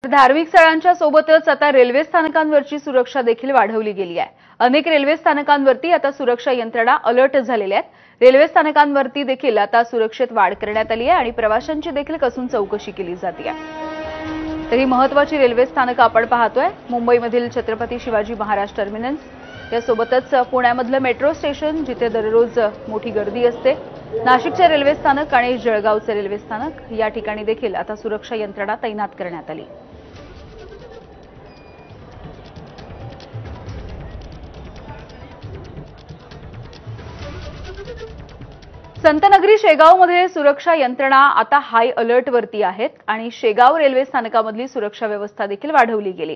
धार्मिक स्थळांच्या सोबतच आता रेल्वे स्थानकांवरची सुरक्षा देखील वाढवली गेली आहे। अनेक रेल्वे स्थानकांवरती आता सुरक्षा यंत्रणा अलर्ट झालेल्या आहेत। रेल्वे स्थानकांवरती देखील आता सुरक्षेत वाढ करण्यात आली आहे आणि प्रवाशांची देखील कसून चौकशी केली जाते आहे। तरी महत्त्वाची रेल्वे स्थानक आपण पाहतोय। मुंबईमधील छत्रपती शिवाजी महाराज टर्मिनस, यासोबतच पुण्यामधलं मेट्रो स्टेशन जिथे दररोज मोठी गर्दी असते, नाशिकचे रेल्वे स्थानक आणि जळगावचे रेल्वे स्थानक या ठिकाणी देखील आता सुरक्षा यंत्रणा तैनात करण्यात आली। संतनगरी शेगावमध्ये सुरक्षा यंत्रणा आता हाय अलर्टवरती आहेत आणि शेगाव रेल्वे स्थानकामधली सुरक्षा व्यवस्था देखील वाढवली गेली।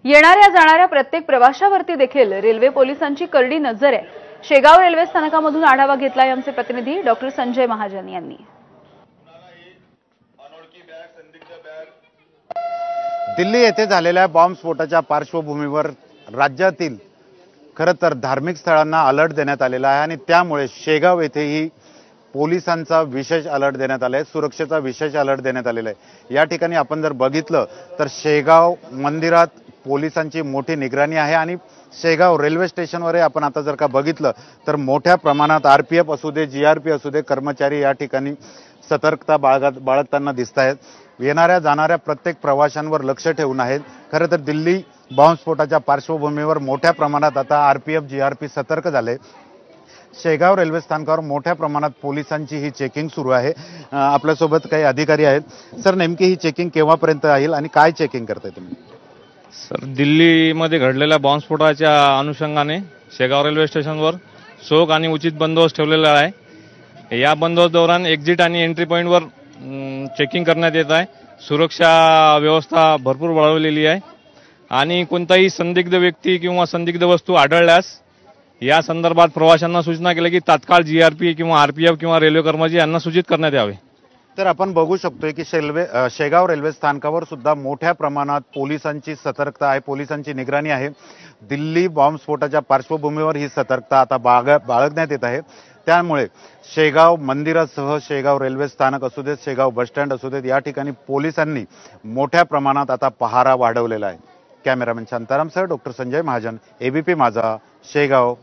येणाऱ्या जाणाऱ्या प्रत्येक प्रवाशावरती देखील रेल्वे पोलिसांची करडी नजर आहे। शेगाव रेल्वे स्थानकामधून आढावा घेतलाय आमचे प्रतिनिधी डॉक्टर संजय महाजन यांनी। दिल्ली येथे झालेल्या बॉम्बस्फोटाच्या पार्श्वभूमीवर राज्यातील खरं तर धार्मिक स्थळांना अलर्ट देण्यात आलेला आहे आणि त्यामुळे शेगाव येथेही पोलिसांचा विशेष अलर्ट देण्यात आलाय, सुरक्षेचा विशेष अलर्ट देण्यात आलेला आहे। या ठिकाणी आपण जर बघितलं तर शेगाव मंदिरात पोलिसांची मोठी निगराणी आहे आणि शेगाव रेल्वे स्टेशनवर आपण आता जर का बघितलं तर मोठ्या प्रमाणात आरपीएफ असू दे, जीआरपी असू दे, कर्मचारी या ठिकाणी सतर्कता बाळगताना दिसत आहेत। येणाऱ्या जाणाऱ्या प्रत्येक प्रवाशांवर लक्ष ठेवून आहेत। खरं तर दिल्ली बॉम्बस्फोटाच्या पार्श्वभूमीवर मोठ्या प्रमाणात आता आरपीएफ, जीआरपी सतर्क झाले। शेगाव रेल्वे स्थानकावर मोठ्या प्रमाणात पोलिसांची ही चेकिंग सुरू आहे। आपल्यासोबत काही अधिकारी आहेत। सर, नेमकी ही चेकिंग केव्हापर्यंत राहील आणि काय चेकिंग करताय तुम्ही? सर, दिल्लीमध्ये घडलेल्या बॉम्बस्फोटाच्या अनुषंगाने शेगाव रेल्वे स्टेशनवर चोख आणि उचित बंदोबस्त ठेवलेला आहे। या बंदोबस्त दौरान एक्झिट आणि एंट्री पॉईंटवर चेकिंग करण्यात येत आहे। सुरक्षा व्यवस्था भरपूर वाढवलेली आहे आणि कोणताही संदिग्ध व्यक्ती किंवा संदिग्ध वस्तू आढळल्यास या संदर्भात प्रवाशांना सूचना केली की तात्काळ जीआरपी किंवा आरपीएफ किंवा रेल्वे कर्मचारी यांना सूचित करण्यात यावे। तर आपण बघू शकतोय की शेगाव रेल्वे स्थानकावर सुद्धा मोठ्या प्रमाणात पोलिसांची सतर्कता आहे, पोलिसांची निगराणी आहे। दिल्ली बॉम्बस्फोटाच्या पार्श्वभूमीवर ही सतर्कता आता बाळगण्यात येत आहे। त्यामुळे शेगाव मंदिरासह शेगाव रेल्वे स्थानक असू देत, शेगाव बसस्टँड असू देत, या ठिकाणी पोलिसांनी मोठ्या प्रमाणात आता पहारा वाढवलेला आहे। कॅमेरामॅन शांतारामसह डॉक्टर संजय महाजन, एबीपी माझा, शेगाव।